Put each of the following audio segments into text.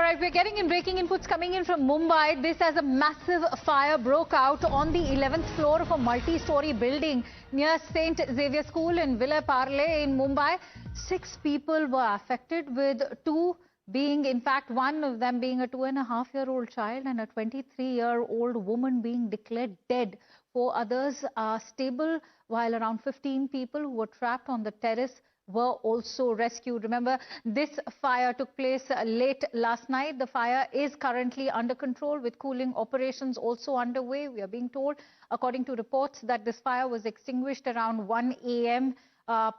right, we're getting in breaking inputs coming in from Mumbai. This as a massive fire broke out on the 11th floor of a multi-story building near St. Xavier School in Vile Parle in Mumbai. 6 people were affected, with 2 being, in fact, one of them being a 2.5-year-old child and a 23-year-old woman being declared dead. 4 others are stable, while around 15 people who were trapped on the terrace were also rescued. Remember, this fire took place late last night. The fire is currently under control, with cooling operations also underway. We are being told, according to reports, that this fire was extinguished around 1 a.m.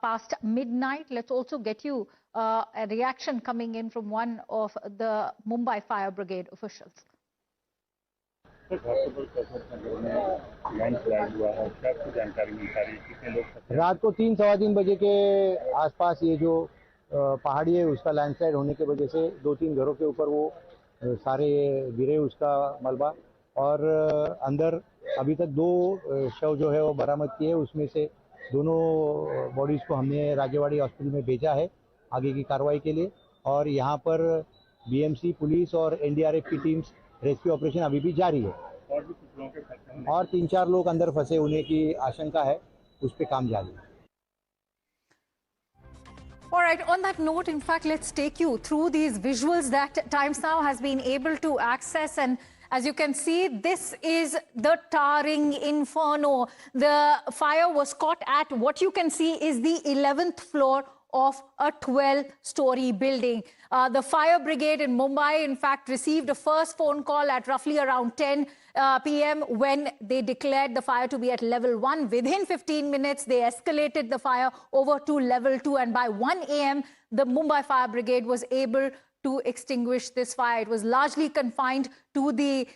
Past midnight. Let's also get you a reaction coming in from one of the Mumbai Fire Brigade officials. रात को 3-3:15 बजे के आसपास ये जो पहाड़ी है उसका लैंडस्लाइड होने के वजह से 2-3 घरों के ऊपर वो सारे गिरे उसका मलबा, और अंदर अभी तक 2 शव जो है वो बरामद किए। उसमें से दोनों बॉडीज को हमने राजेवाड़ी हॉस्पिटल में भेजा है आगे की कार्रवाई के लिए, और यहाँ पर बीएमसी पुलिस और एनडीआरएफ की टीम्स रेस्क्यू ऑपरेशन अभी भी जारी है, और 3-4 लोग अंदर फंसे होने की आशंका है, उस पे काम जारी है। All right, on that note, in fact, let's take you through these visuals that Times Now has been able to access. And as you can see, this is the towering inferno. The fire was caught at what you can see is the 11th floor of a 12-story building. The fire brigade in Mumbai, in fact, received a first phone call at roughly around 10 p.m. when they declared the fire to be at level 1. Within 15 minutes, they escalated the fire over to level 2. And by 1 a.m., the Mumbai Fire Brigade was able to extinguish this fire. It was largely confined to the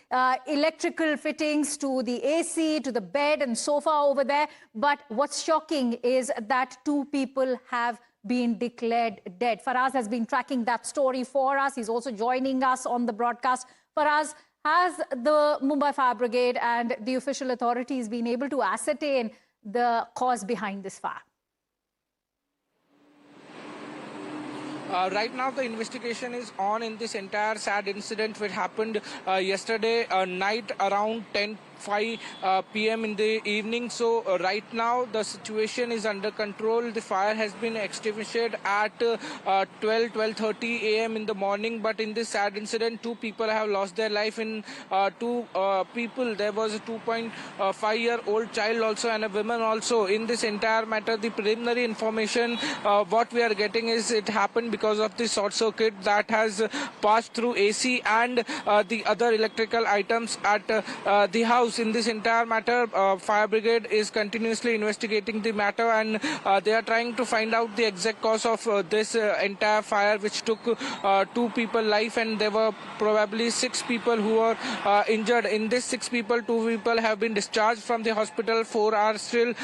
electrical fittings, to the AC, to the bed and sofa over there. But what's shocking is that 2 people have been declared dead. Faraz has been tracking that story for us. He's also joining us on the broadcast. Faraz, has the Mumbai Fire Brigade and the official authorities been able to ascertain the cause behind this fire? Right now, the investigation is on in this entire sad incident which happened yesterday night around 10:05 p.m. in the evening. So right now the situation is under control. The fire has been extinguished at 12:30 a.m. in the morning. But in this sad incident, 2 people have lost their life. In 2 people, there was a 2.5-year-old child also and a woman also. In this entire matter, the preliminary information what we are getting is it happened because of the short circuit that has passed through AC and the other electrical items at the house. In this entire matter, Fire Brigade is continuously investigating the matter, and they are trying to find out the exact cause of this entire fire, which took 2 people's life, and there were probably 6 people who were injured. In this 6 people, 2 people have been discharged from the hospital, 4 are still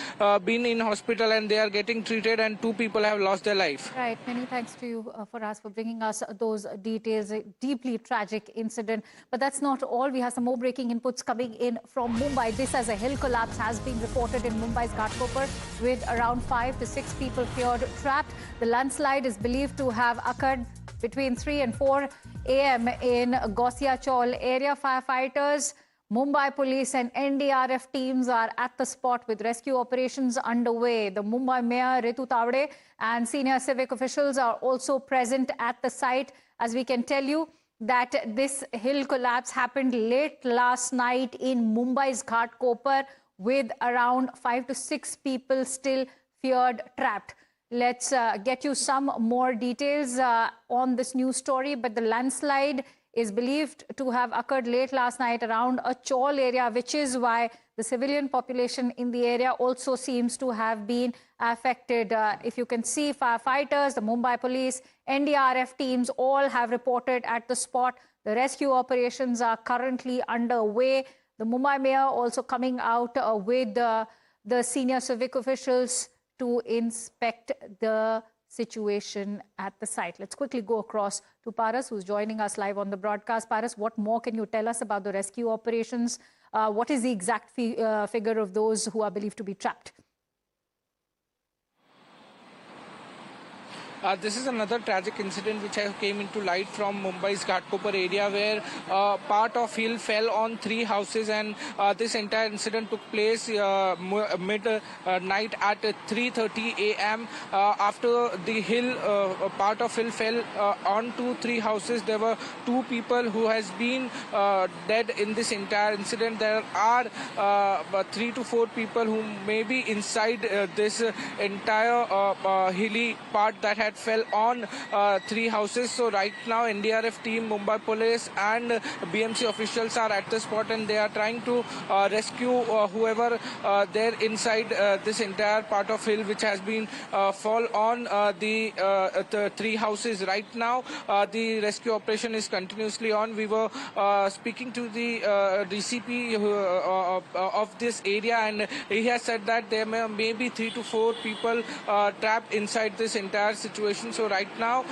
been in hospital and they are getting treated, and 2 people have lost their life. Right. Many thanks to you, Faraz, for bringing us those details. A deeply tragic incident. But that's not all. We have some more breaking inputs coming in from Mumbai. This as a hill collapse has been reported in Mumbai's Ghatkopar, with around 5 to 6 people feared trapped. The landslide is believed to have occurred between 3 and 4 a.m. in Gausia Chaul area. Firefighters, Mumbai police and NDRF teams are at the spot with rescue operations underway. The Mumbai Mayor Ritu Tavade and senior civic officials are also present at the site. As we can tell you that this hill collapse happened late last night in Mumbai's Ghatkopar, with around 5 to 6 people still feared trapped. Let's get you some more details on this news story. But the landslide is believed to have occurred late last night around a Chaul area, which is why the civilian population in the area also seems to have been affected. If you can see, firefighters, the Mumbai police, NDRF teams all have reported at the spot. The rescue operations are currently underway. The Mumbai mayor also coming out with the senior civic officials to inspect the situation at the site. Let's quickly go across to Paras, who's joining us live on the broadcast. Paras, what more can you tell us about the rescue operations? What is the exact figure of those who are believed to be trapped? This is another tragic incident which came into light from Mumbai's Ghatkopar area, where part of hill fell on 3 houses, and this entire incident took place midnight at 3:30 a.m. After the hill, part of hill fell onto 3 houses. There were 2 people who has been dead in this entire incident. There are 3 to 4 people who may be inside this entire hilly part that had fell on 3 houses. So right now NDRF team, Mumbai Police and BMC officials are at the spot, and they are trying to rescue whoever there inside this entire part of hill which has been fall on the 3 houses. Right now the rescue operation is continuously on. We were speaking to the DCP of this area, and he has said that there may be 3 to 4 people trapped inside this entire situation. So right now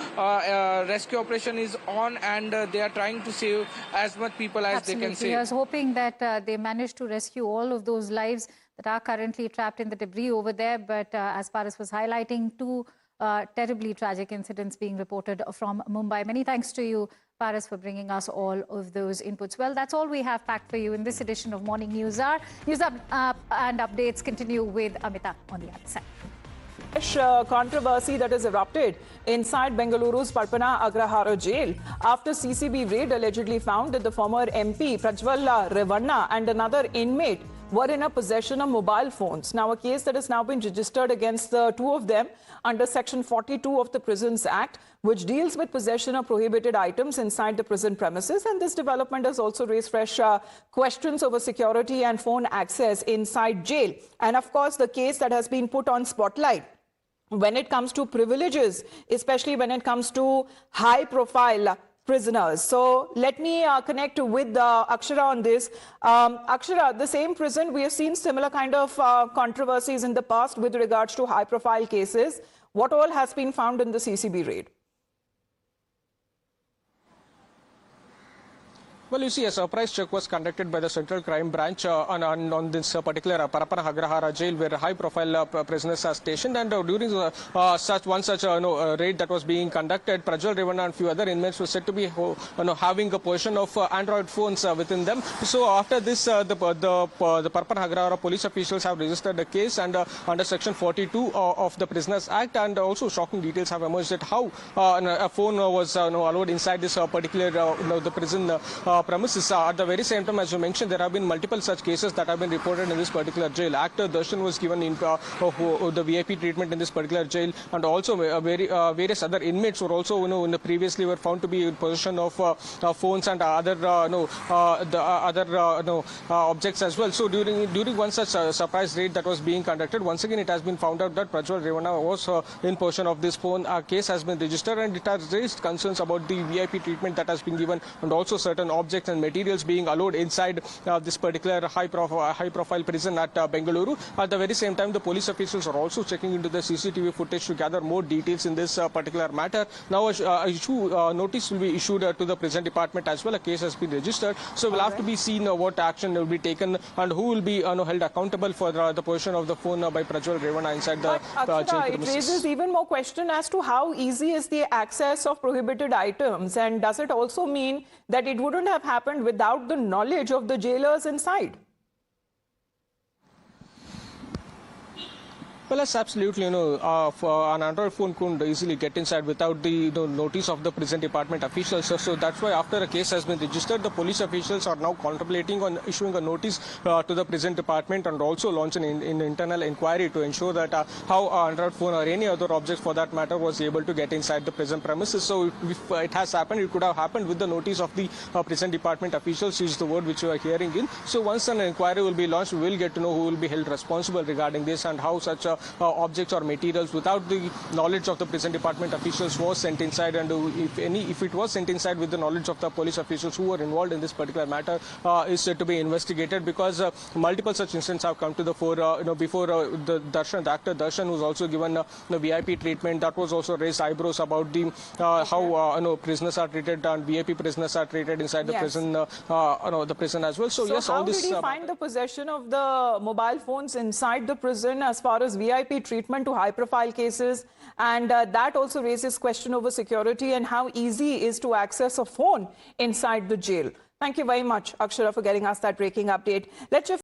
rescue operation is on, and they are trying to save as much people as they can save. I was hoping that they managed to rescue all of those lives that are currently trapped in the debris over there. But as Paras was highlighting, 2 terribly tragic incidents being reported from Mumbai. Many thanks to you, Paras, for bringing us all of those inputs. Well, that's all we have packed for you in this edition of Morning News Hour. News and updates continue with Amita on the other side. Controversy that has erupted inside Bengaluru's Parpana Agrahara jail after CCB raid allegedly found that the former MP Prajwal Revanna and another inmate were in a possession of mobile phones. Now, a case that has now been registered against the 2 of them under Section 42 of the Prisons Act, which deals with possession of prohibited items inside the prison premises. And this development has also raised fresh questions over security and phone access inside jail. And of course, the case that has been put on spotlight when it comes to privileges, especially when it comes to high-profile prisoners. So let me connect with Akshara on this. Akshara, the same prison, we have seen similar kind of controversies in the past with regards to high-profile cases. What all has been found in the CCB raid? Well, you see, a surprise check was conducted by the Central Crime Branch on this particular Parapana Agrahara jail, where high-profile prisoners are stationed. And during such raid that was being conducted, Prajwal Revanna and few other inmates were said to be having a portion of Android phones within them. So after this, the Parapana Agrahara police officials have registered a case and under Section 42 of the Prisoners Act, and also shocking details have emerged that how a phone was allowed inside this particular the prison premises. At the very same time, as you mentioned, there have been multiple such cases that have been reported in this particular jail. Actor Darshan was given the VIP treatment in this particular jail, and also various other inmates were also previously were found to be in possession of phones and other objects as well. So during one such surprise raid that was being conducted, once again it has been found out that Prajwal Revanna was in possession of this phone. A case has been registered, and it has raised concerns about the VIP treatment that has been given, and also certain objects and materials being allowed inside this particular high-profile prison at Bengaluru. At the very same time, the police officials are also checking into the CCTV footage to gather more details in this particular matter. Now, a notice will be issued to the prison department as well. A case has been registered, so we'll have to be seen what action will be taken and who will be held accountable for the possession of the phone by Prajwal Revanna inside the jail premises. It raises even more question as to how easy is the access of prohibited items, and does it also mean that it wouldn't have happened without the knowledge of the jailers inside? Well, yes, absolutely. An Android phone couldn't easily get inside without the notice of the prison department officials. So that's why after a case has been registered, the police officials are now contemplating on issuing a notice to the prison department and also launch an internal inquiry to ensure that how Android phone or any other object for that matter was able to get inside the prison premises. So if it has happened, it could have happened with the notice of the prison department officials, is the word which we are hearing in. So once an inquiry will be launched, we will get to know who will be held responsible regarding this and how such objects or materials without the knowledge of the prison department officials was sent inside, and if it was sent inside with the knowledge of the police officials who were involved in this particular matter is said to be investigated, because multiple such incidents have come to the fore. Before the actor Darshan was also given the VIP treatment. That was also raised eyebrows about the how prisoners are treated, and VIP prisoners are treated inside the prison, the prison as well. So yes, how all this. Did he find the possession of the mobile phones inside the prison as far as VIP treatment to high-profile cases And that also raises question over security and how easy it is to access a phone inside the jail. Thank you very much, Akshara, for getting us that breaking update. Let's shift